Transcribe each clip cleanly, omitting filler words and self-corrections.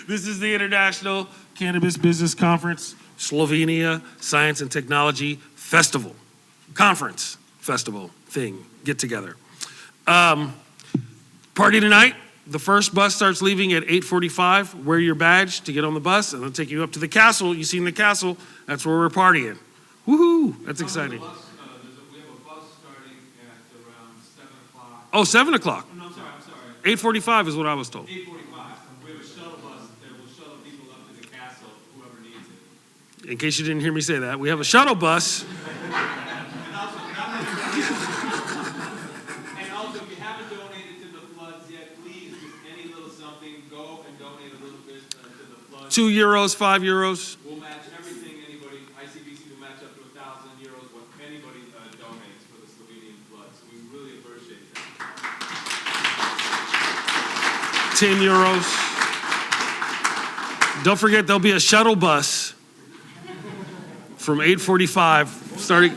This is the International Cannabis Business Conference, Slovenia Science and Technology Festival. Conference, festival, thing, get together. Party tonight. The first bus starts leaving at 8:45. Wear your badge to get on the bus, and they'll take you up to the castle. You seen the castle? That's where we're partying. Woohoo! That's exciting. We have a bus starting at around 7 o'clock. Oh, 7 o'clock. No, I'm sorry. 8:45 is what I was told. 8:45. We have a shuttle bus that will shuttle people up to the castle, whoever needs it. In case you didn't hear me say that, we have a shuttle bus. And also, if you haven't donated to the floods yet, please, just any little something, go and donate a little bit to the floods. €2, €5. We'll match everything anybody, ICBC will match up to 1,000 euros what anybody donates for the Slovenian floods. We really appreciate that. €10. Don't forget, there'll be a shuttle bus from 8:45, starting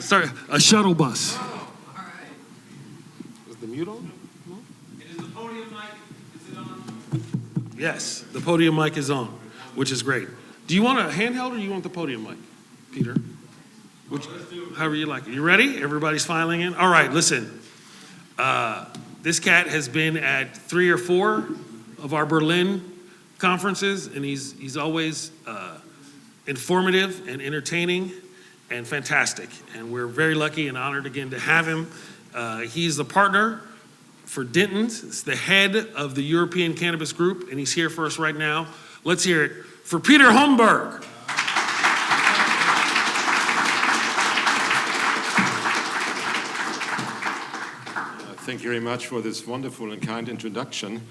a shuttle bus. Is the mute on? No? Is the podium mic, is it on? Yes, the podium mic is on, which is great. Do you want a handheld or do you want the podium mic, Peter? However you like it. You ready? Everybody's filing in? All right, listen. This cat has been at 3 or 4 of our Berlin conferences, and he's always informative and entertaining and fantastic. And we're very lucky and honored again to have him. He's the partner for Dentons. It's the head of the European Cannabis Group, and he's here for us right now. Let's hear it for Peter Homberg. Thank you very much for this wonderful and kind introduction.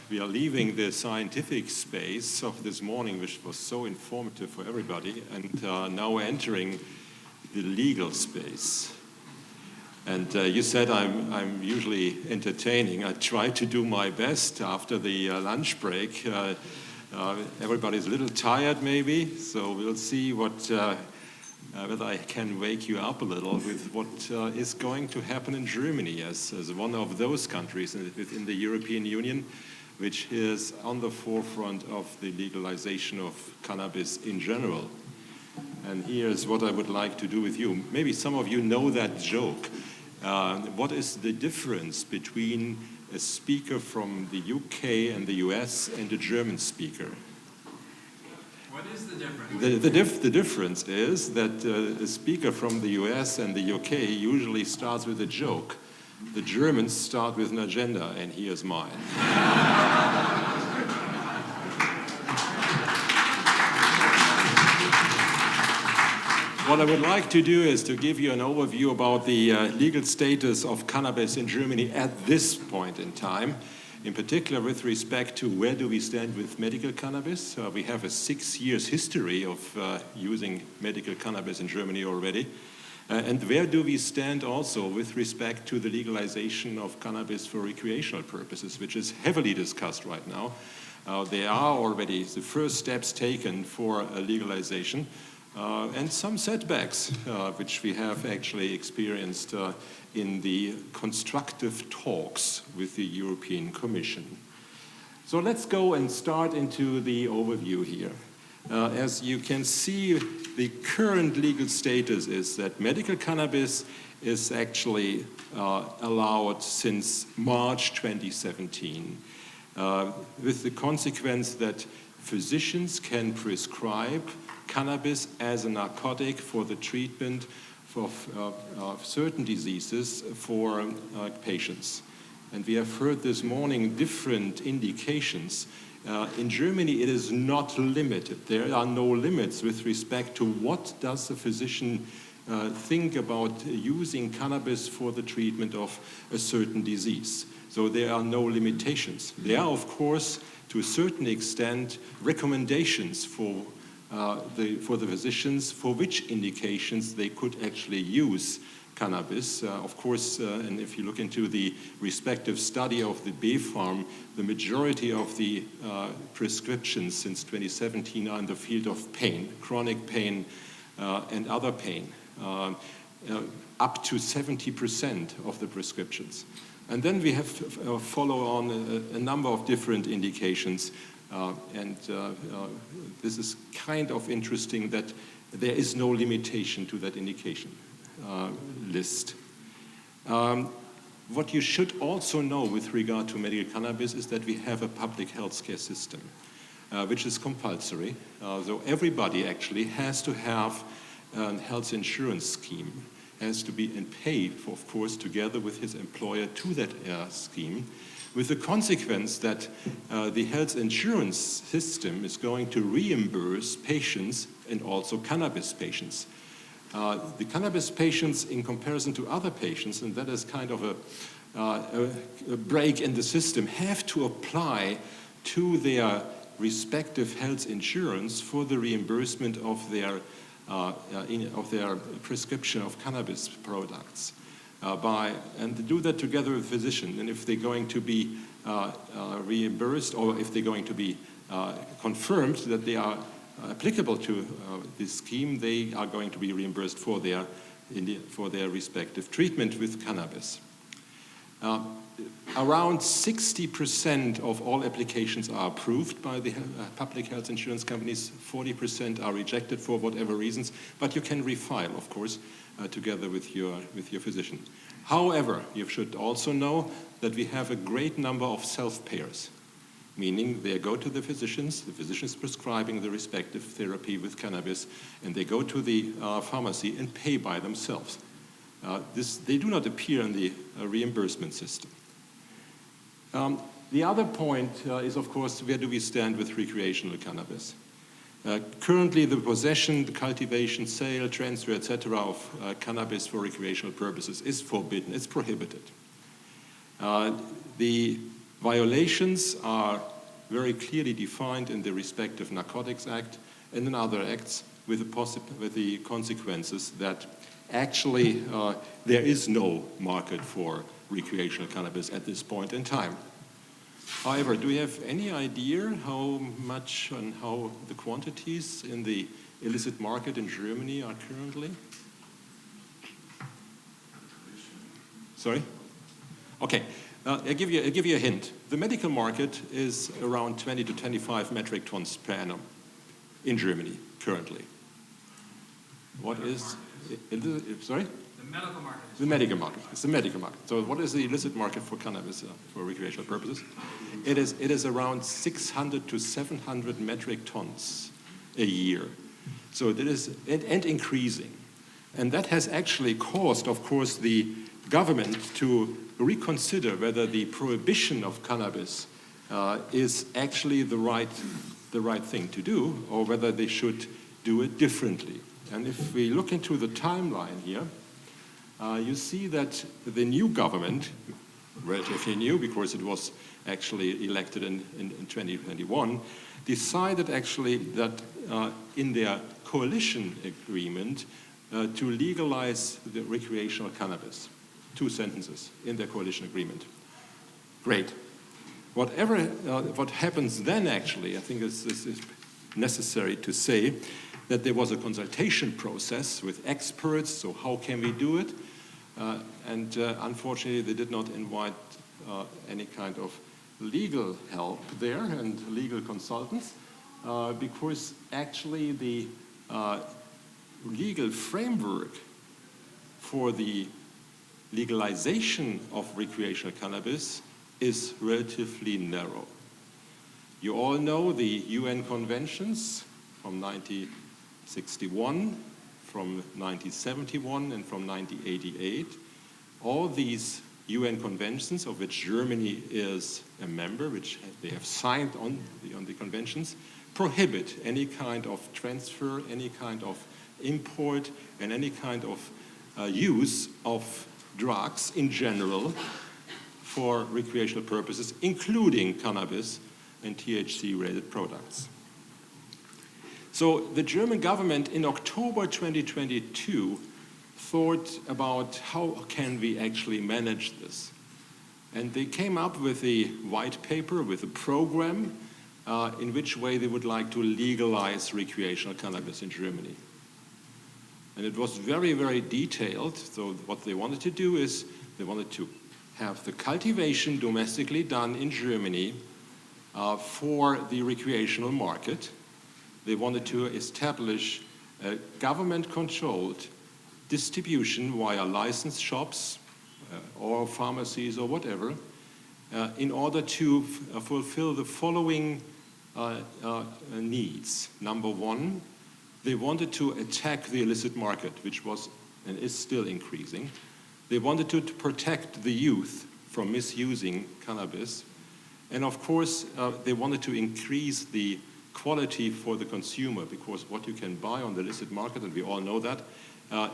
We are leaving the scientific space of this morning, which was so informative for everybody, and now we're entering the legal space. And you said I'm usually entertaining. I try to do my best after the lunch break. Everybody's a little tired maybe, so we'll see whether I can wake you up a little with what is going to happen in Germany as one of those countries within the European Union, which is on the forefront of the legalization of cannabis in general. And here's what I would like to do with you. Maybe some of you know that joke. What is the difference between a speaker from the UK and the US and a German speaker? What is the difference? The difference is that a speaker from the US and the UK usually starts with a joke. The Germans start with an agenda, and here's mine. What I would like to do is to give you an overview about the legal status of cannabis in Germany at this point in time. In particular, with respect to where do we stand with medical cannabis. We have a 6 years history of using medical cannabis in Germany already. And where do we stand also with respect to the legalization of cannabis for recreational purposes, which is heavily discussed right now. There are already the first steps taken for legalization, and some setbacks, which we have actually experienced in the constructive talks with the European Commission. So let's go and start into the overview here. As you can see, the current legal status is that medical cannabis is actually allowed since March 2017, with the consequence that physicians can prescribe cannabis as a narcotic for the treatment of certain diseases for patients. And we have heard this morning different indications. In Germany, it is not limited. There are no limits with respect to what does a physician think about using cannabis for the treatment of a certain disease. So there are no limitations. There are, of course, to a certain extent, recommendations for the physicians for which indications they could actually use cannabis. Of course, and if you look into the respective study of the BfArM, the majority of the prescriptions since 2017 are in the field of pain, chronic pain and other pain, up to 70% of the prescriptions. And then we have follow on a number of different indications. This is kind of interesting that there is no limitation to that indication list. What you should also know with regard to medical cannabis is that we have a public health care system, which is compulsory. So everybody actually has to have a health insurance scheme, has to be paid, of course, together with his employer to that scheme, with the consequence that the health insurance system is going to reimburse patients and also cannabis patients. The cannabis patients, in comparison to other patients, and that is kind of a break in the system, have to apply to their respective health insurance for the reimbursement of their prescription of cannabis products. And to do that together with a physician. And if they're going to be reimbursed, or if they're going to be confirmed that they are applicable to this scheme, they are going to be reimbursed for their respective treatment with cannabis. Around 60% of all applications are approved by the public health insurance companies. 40% are rejected for whatever reasons, but you can refile, of course, together with your physician. However, you should also know that we have a great number of self-payers, meaning they go to the physician is prescribing the respective therapy with cannabis, and they go to the pharmacy and pay by themselves. They do not appear in the reimbursement system. The other point is, of course, where do we stand with recreational cannabis? Currently, the possession, the cultivation, sale, transfer, etc. of cannabis for recreational purposes is forbidden, it's prohibited. The violations are very clearly defined in the respective Narcotics Act and in other acts, with the consequences that actually there is no market for recreational cannabis at this point in time. However, do we have any idea how much and how the quantities in the illicit market in Germany are currently? Sorry? Okay, I'll give you a hint. The medical market is around 20 to 25 metric tons per annum in Germany currently. What is, sorry? The medical market. The medical market. It's the medical market. So what is the illicit market for cannabis for recreational purposes? It is around 600 to 700 metric tons a year. So that is, and increasing. And that has actually caused, of course, the government to reconsider whether the prohibition of cannabis is actually the right thing to do, or whether they should do it differently. And if we look into the timeline here, you see that the new government, relatively new because it was actually elected in 2021, decided actually that in their coalition agreement to legalize the recreational cannabis. 2 sentences in their coalition agreement. Great. What happens then actually, I think this is necessary to say, that there was a consultation process with experts, so how can we do it? And unfortunately, they did not invite any kind of legal help there and legal consultants, because actually the legal framework for the legalization of recreational cannabis is relatively narrow. You all know the UN conventions from 1961, from 1971, and from 1988. All these UN conventions, of which Germany is a member, which they have signed on the conventions, prohibit any kind of transfer, any kind of import, and any kind of use of drugs in general for recreational purposes, including cannabis and THC-related products. So the German government in October 2022 thought about how can we actually manage this. And they came up with a white paper, with a program in which way they would like to legalize recreational cannabis in Germany. And it was very, very detailed. So what they wanted to do is they wanted to have the cultivation domestically done in Germany for the recreational market. They wanted to establish a government-controlled distribution via licensed shops or pharmacies or whatever in order to fulfill the following needs. Number one, they wanted to attack the illicit market, which was and is still increasing. They wanted to protect the youth from misusing cannabis. And of course, they wanted to increase the quality for the consumer, because what you can buy on the illicit market, and we all know that,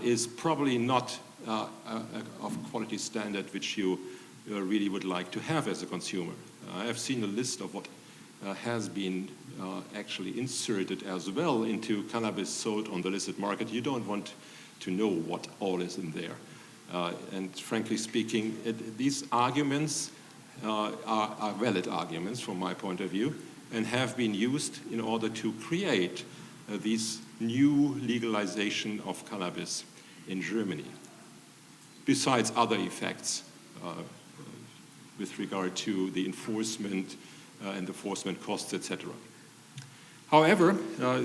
is probably not of quality standard which you really would like to have as a consumer. I have seen a list of what has been actually inserted as well into cannabis sold on the illicit market. You don't want to know what all is in there. And frankly speaking, these arguments are valid arguments from my point of view, and have been used in order to create this new legalization of cannabis in Germany, besides other effects with regard to the enforcement and enforcement costs, etc. However,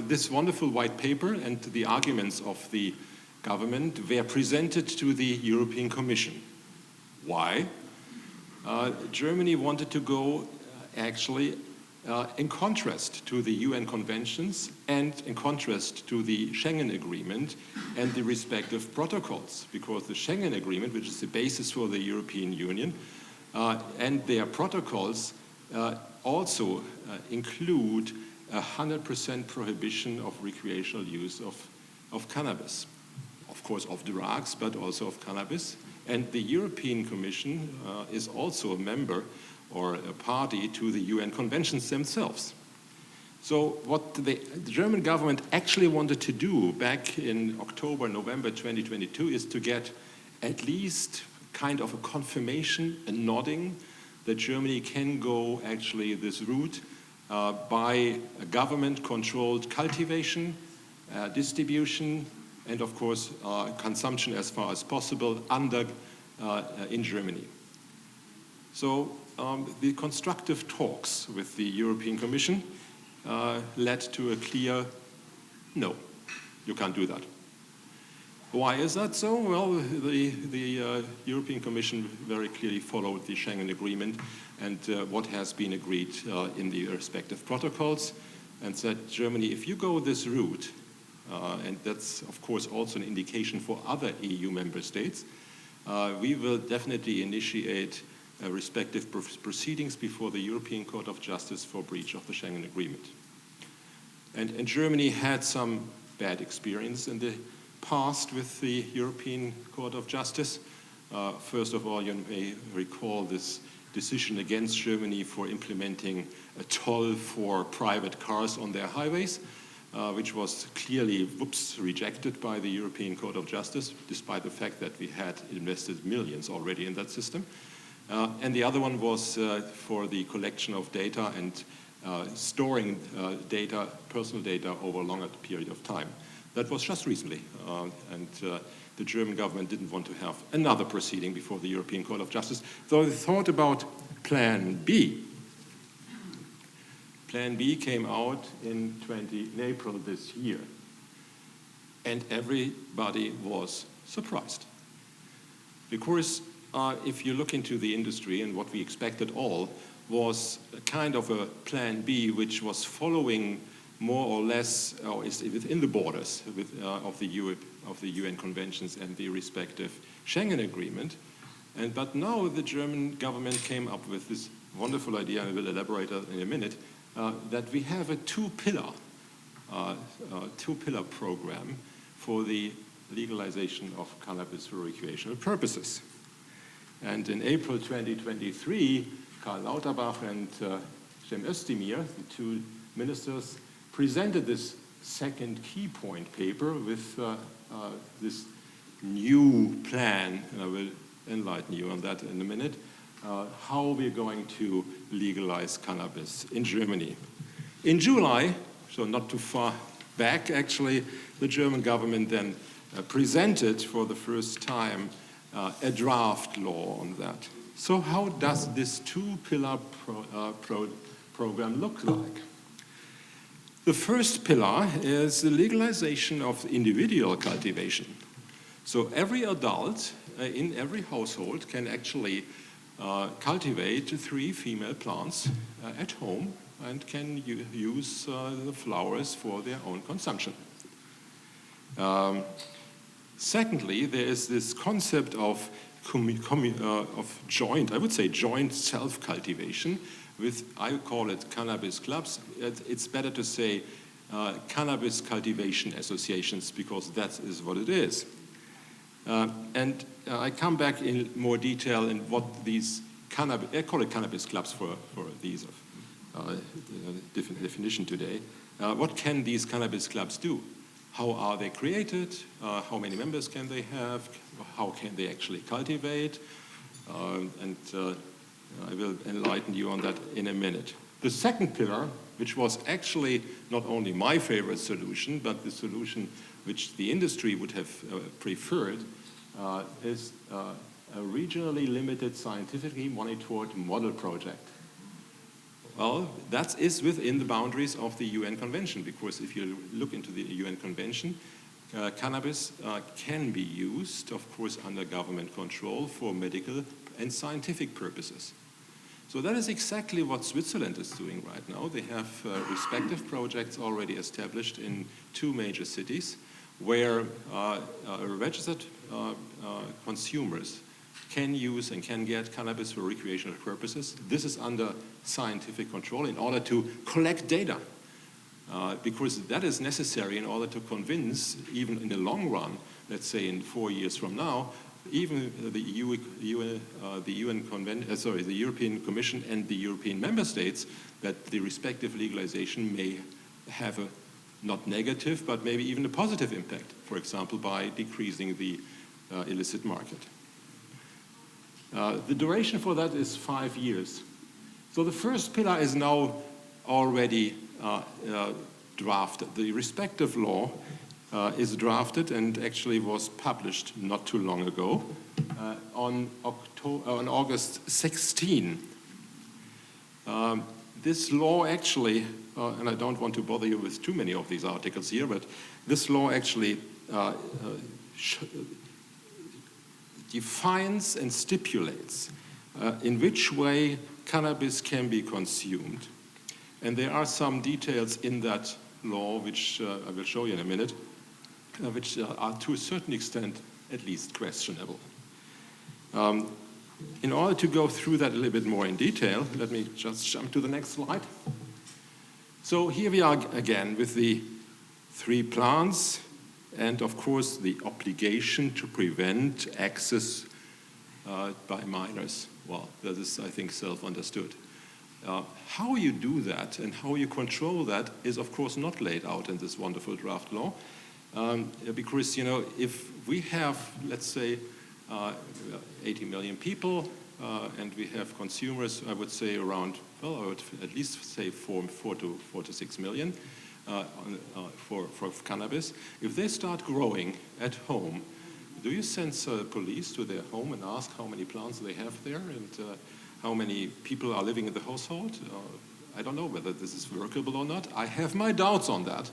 this wonderful white paper and the arguments of the government were presented to the European Commission. Why? Germany wanted to go actually in contrast to the UN conventions and in contrast to the Schengen Agreement and the respective protocols, because the Schengen Agreement, which is the basis for the European Union, and their protocols also include 100% prohibition of recreational use of cannabis. Of course, of drugs, but also of cannabis. And the European Commission is also a member or a party to the UN conventions themselves. So what the German government actually wanted to do back in October, November 2022 is to get at least kind of a confirmation, a nodding, that Germany can go actually this route by a government-controlled cultivation, distribution, and of course consumption as far as possible in Germany. So the constructive talks with the European Commission led to a clear no, you can't do that. Why is that so? Well, the European Commission very clearly followed the Schengen Agreement and what has been agreed in the respective protocols, and said, Germany, if you go this route, and that's of course also an indication for other EU member states, we will definitely initiate respective proceedings before the European Court of Justice for breach of the Schengen Agreement. And Germany had some bad experience in the past with the European Court of Justice. First of all, you may recall this decision against Germany for implementing a toll for private cars on their highways, which was clearly, rejected by the European Court of Justice, despite the fact that we had invested millions already in that system. And the other one was for the collection of data and storing data, personal data, over a longer period of time. That was just recently, and the German government didn't want to have another proceeding before the European Court of Justice, so they thought about Plan B. Plan B came out in April this year, and everybody was surprised. Because if you look into the industry, and what we expected all was a kind of a Plan B which was following more or less, or is within the borders of the UN conventions and the respective Schengen Agreement. But now the German government came up with this wonderful idea, and I will elaborate on in a minute, that we have a two-pillar program for the legalization of cannabis for recreational purposes. And in April 2023, Karl Lauterbach and Cem Özdemir, the two ministers, presented this second key point paper with this new plan, and I will enlighten you on that in a minute, how we're going to legalize cannabis in Germany. In July, so not too far back actually, the German government then presented for the first time a draft law on that. So how does this two-pillar program look like? The first pillar is the legalization of individual cultivation. So every adult in every household can actually cultivate 3 female plants at home and can use the flowers for their own consumption. Secondly, there is this concept of joint, I would say joint self-cultivation with, I call it cannabis clubs. It's better to say cannabis cultivation associations because that is what it is. And I come back in more detail in what these I call it cannabis clubs for these definition today. What can these cannabis clubs do? How are they created? How many members can they have? How can they actually cultivate? And I will enlighten you on that in a minute. The second pillar, which was actually not only my favorite solution, but the solution which the industry would have preferred, is a regionally limited, scientifically monitored model project. Well, that is within the boundaries of the UN Convention, because if you look into the UN Convention, cannabis can be used, of course, under government control for medical and scientific purposes. So that is exactly what Switzerland is doing right now. They have respective projects already established in 2 major cities where registered consumers can use and can get cannabis for recreational purposes. This is under scientific control in order to collect data, because that is necessary in order to convince, even in the long run, let's say in 4 years from now, even the European Commission and the European member states that the respective legalization may have a not negative, but maybe even a positive impact, for example, by decreasing the illicit market. The duration for that is 5 years. So the first pillar is now already drafted. The respective law is drafted and actually was published not too long ago on August 16. This law actually, and I don't want to bother you with too many of these articles here, but this law actually defines and stipulates in which way cannabis can be consumed. And there are some details in that law, which I will show you in a minute, which are to a certain extent at least questionable. In order to go through that a little bit more in detail, let me just jump to the next slide. So here we are again with the 3 plants and, of course, the obligation to prevent access by minors. Well, that is, I think, self-understood. How you do that and how you control that is, of course, not laid out in this wonderful draft law. Because, you know, if we have, let's say, 80 million people, and we have consumers, I would say around, well, I would at least say 4 to 6 million for cannabis. If they start growing at home, do you send police to their home and ask how many plants they have there and how many people are living in the household? I don't know whether this is workable or not. I have my doubts on that.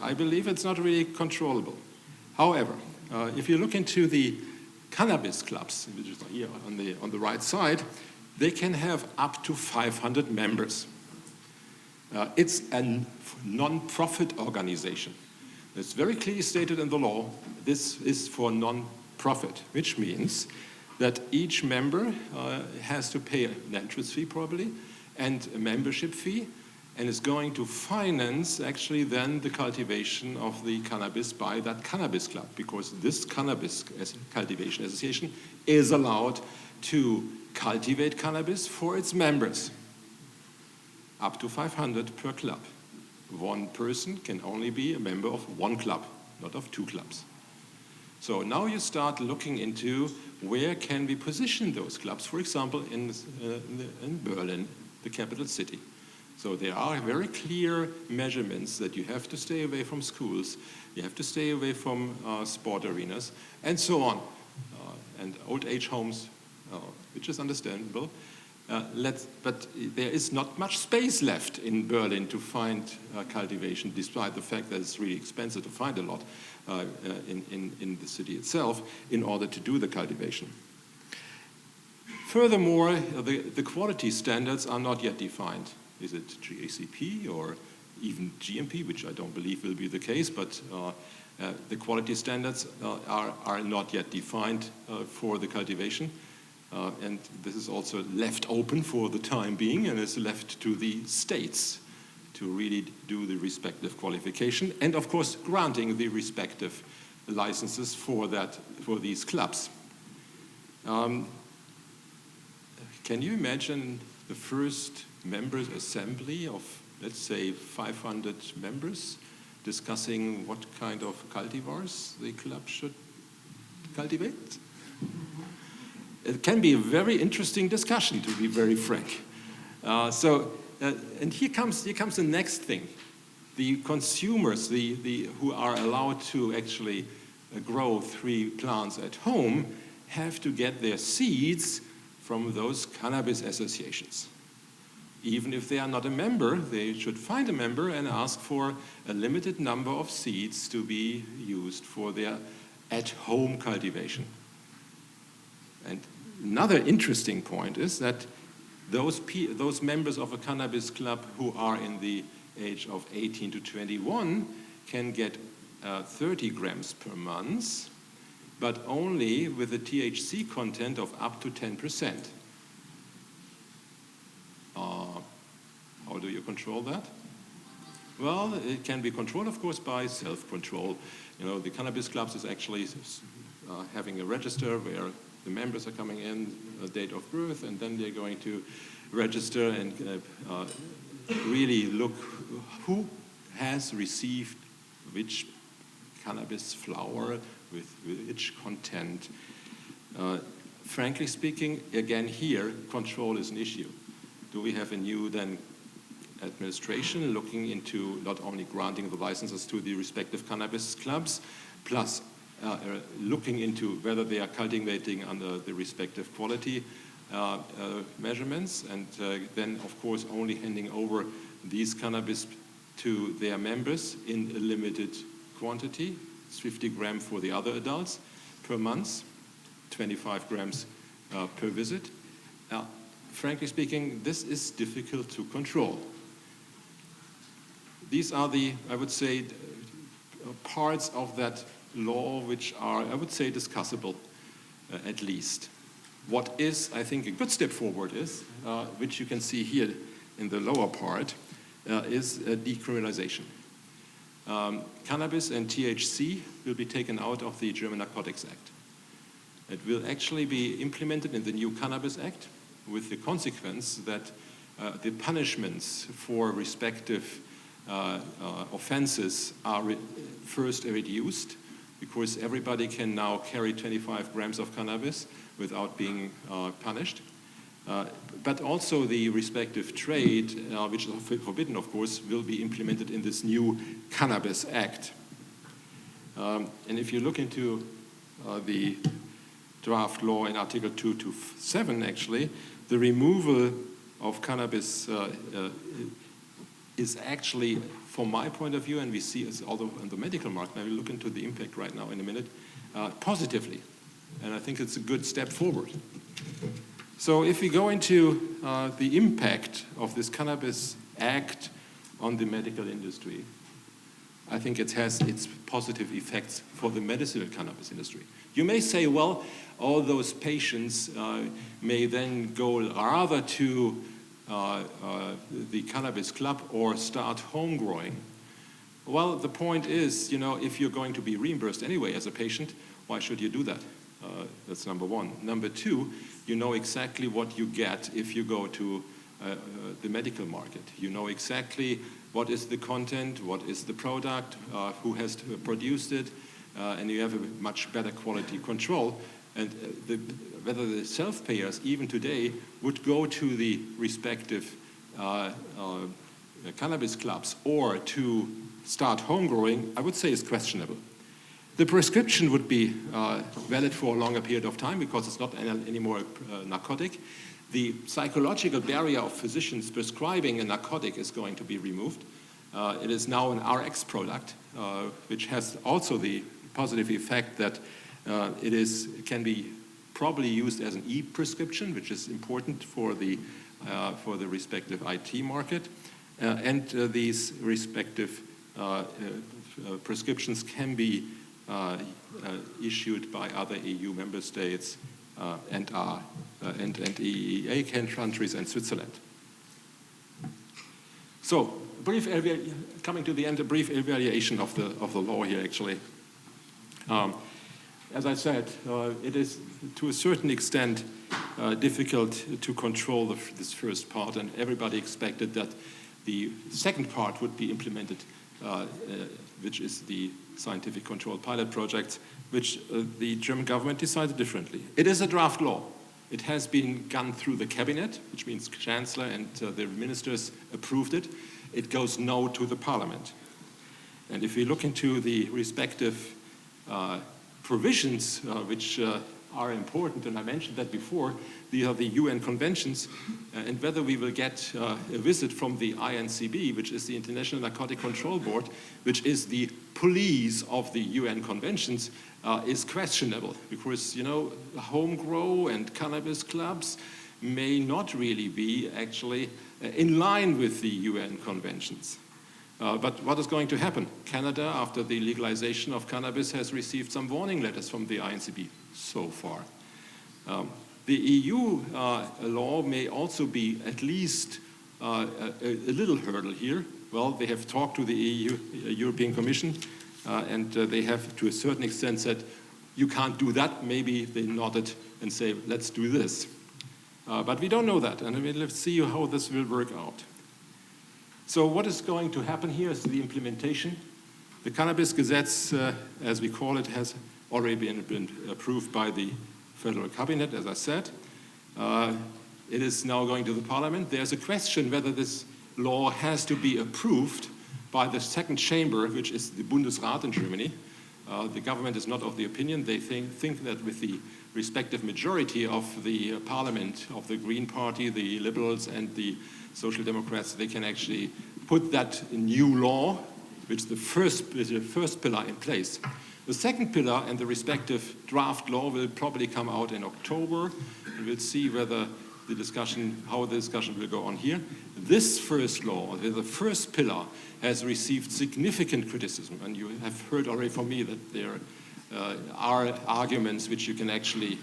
I believe it's not really controllable. However, if you look into the cannabis clubs, which is here on the right side, they can have up to 500 members. It's a non-profit organization. It's very clearly stated in the law, this is for non-profit, which means that each member has to pay an entrance fee probably, and a membership fee, and is going to finance actually then the cultivation of the cannabis by that cannabis club, because this cannabis cultivation association is allowed to cultivate cannabis for its members. Up to 500 per club. One person can only be a member of 1 club, not of 2 clubs. So now you start looking into where can we position those clubs, for example, in Berlin, the capital city. So there are very clear measurements that you have to stay away from schools, you have to stay away from sport arenas, and so on. And old age homes, which is understandable. But there is not much space left in Berlin to find cultivation, despite the fact that it's really expensive to find a lot in the city itself in order to do the cultivation. Furthermore, the quality standards are not yet defined. Is it GACP or even GMP, which I don't believe will be the case, but the quality standards are not yet defined for the cultivation. And this is also left open for the time being, and is left to the states to really do the respective qualification, and of course granting the respective licenses for these clubs. Can you imagine the first members' assembly of, let's say, 500 members discussing what kind of cultivars the club should cultivate? It can be a very interesting discussion, to be very frank. And here comes the next thing. The consumers, who are allowed to actually grow 3 plants at home, have to get their seeds from those cannabis associations. Even if they are not a member, they should find a member and ask for a limited number of seeds to be used for their at-home cultivation. And another interesting point is that those members of a cannabis club who are in the age of 18 to 21 can get 30 grams per month, but only with a THC content of up to 10%. How do you control that? Well, it can be controlled, of course, by self-control. You know, the cannabis clubs is actually having a register where the members are coming in, a date of birth, and then they're going to register and really look who has received which cannabis flower with which content. Frankly speaking, again here, control is an issue. Do we have a new then administration looking into not only granting the licenses to the respective cannabis clubs, plus looking into whether they are cultivating under the respective quality measurements, and then of course only handing over these cannabis to their members in a limited quantity. It's 50 grams for the other adults per month, 25 grams per visit. Frankly speaking, this is difficult to control. These are the, I would say, parts of that law which are, I would say, discussable, at least. What is, I think, a good step forward is, which you can see here in the lower part, is decriminalization. Cannabis and THC will be taken out of the German Narcotics Act. It will actually be implemented in the new Cannabis Act, with the consequence that the punishments for respective offenses are first reduced, because everybody can now carry 25 grams of cannabis without being punished. But also the respective trade, which is forbidden, of course, will be implemented in this new Cannabis Act. And if you look into the draft law in Article 227, actually, the removal of cannabis is actually, from my point of view, and we see it although in the medical market, and I will look into the impact right now in a minute, positively. And I think it's a good step forward. So if we go into the impact of this Cannabis Act on the medical industry, I think it has its positive effects for the medicinal cannabis industry. You may say, well, all those patients may then go rather to the cannabis club or start home growing. Well, the point is, you know, if you're going to be reimbursed anyway as a patient, why should you do that? That's number one. Number two, you know exactly what you get if you go to the medical market. You know exactly what is the content, what is the product, who has produced it, and you have a much better quality control. And whether the self-payers, even today, would go to the respective cannabis clubs or to start home growing, I would say is questionable. The prescription would be valid for a longer period of time because it's not anymore a narcotic. The psychological barrier of physicians prescribing a narcotic is going to be removed. It is now an RX product, which has also the positive effect that it can be probably used as an e-prescription, which is important for the respective IT market. And these respective prescriptions can be issued by other EU member states and EEA countries and Switzerland. So, coming to the end, a brief evaluation of the law here, actually. As I said, it is to a certain extent difficult to control this first part, and everybody expected that the second part would be implemented, which is the scientific control pilot project, which the German government decided differently. It is a draft law. It has been gone through the cabinet, which means chancellor and the ministers approved it. It goes now to the parliament. And if we look into the respective provisions which are important, and I mentioned that before, these are the UN conventions, and whether we will get a visit from the INCB, which is the International Narcotic Control Board, which is the police of the UN conventions, is questionable, because, you know, home grow and cannabis clubs may not really be actually in line with the UN conventions. But what is going to happen? Canada, after the legalization of cannabis, has received some warning letters from the INCB so far. The EU law may also be at least a little hurdle here. Well, they have talked to the European Commission, and they have, to a certain extent, said, you can't do that. Maybe they nodded and say, let's do this. But we don't know that, and let's see how this will work out. So what is going to happen here is the implementation. The Cannabis Gesetz, as we call it, has already been approved by the federal cabinet, as I said. It is now going to the parliament. There's a question whether this law has to be approved by the second chamber, which is the Bundesrat in Germany. The government is not of the opinion. They think that with the respective majority of the parliament, of the Green Party, the Liberals, and the Social Democrats, they can actually put that new law, which is the first pillar, in place. The second pillar and the respective draft law will probably come out in October, and we'll see whether how the discussion will go on here. This first law, the first pillar, has received significant criticism, and you have heard already from me that there are arguments which you can actually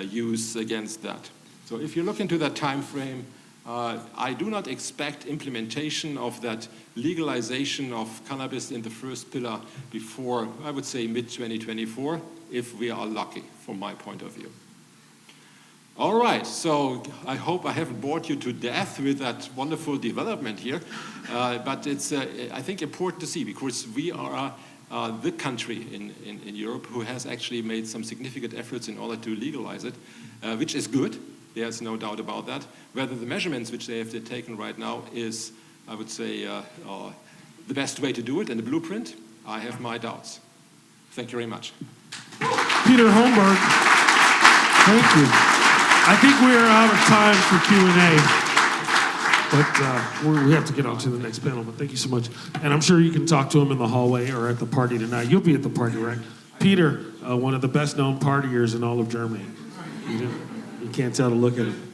use against that. So if you look into that time frame, I do not expect implementation of that legalization of cannabis in the first pillar before, I would say, mid-2024, if we are lucky, from my point of view. All right, so I hope I haven't bored you to death with that wonderful development here, but it's, I think, important to see, because we are the country in Europe who has actually made some significant efforts in order to legalize it, which is good. There's no doubt about that. Whether the measurements which they have taken right now is, I would say, the best way to do it and the blueprint, I have my doubts. Thank you very much. Peter Homberg, thank you. I think we're out of time for Q&A, but we have to get on to the next panel, but thank you so much. And I'm sure you can talk to him in the hallway or at the party tonight. You'll be at the party, right? Peter, one of the best known partiers in all of Germany. You can't tell to look at him.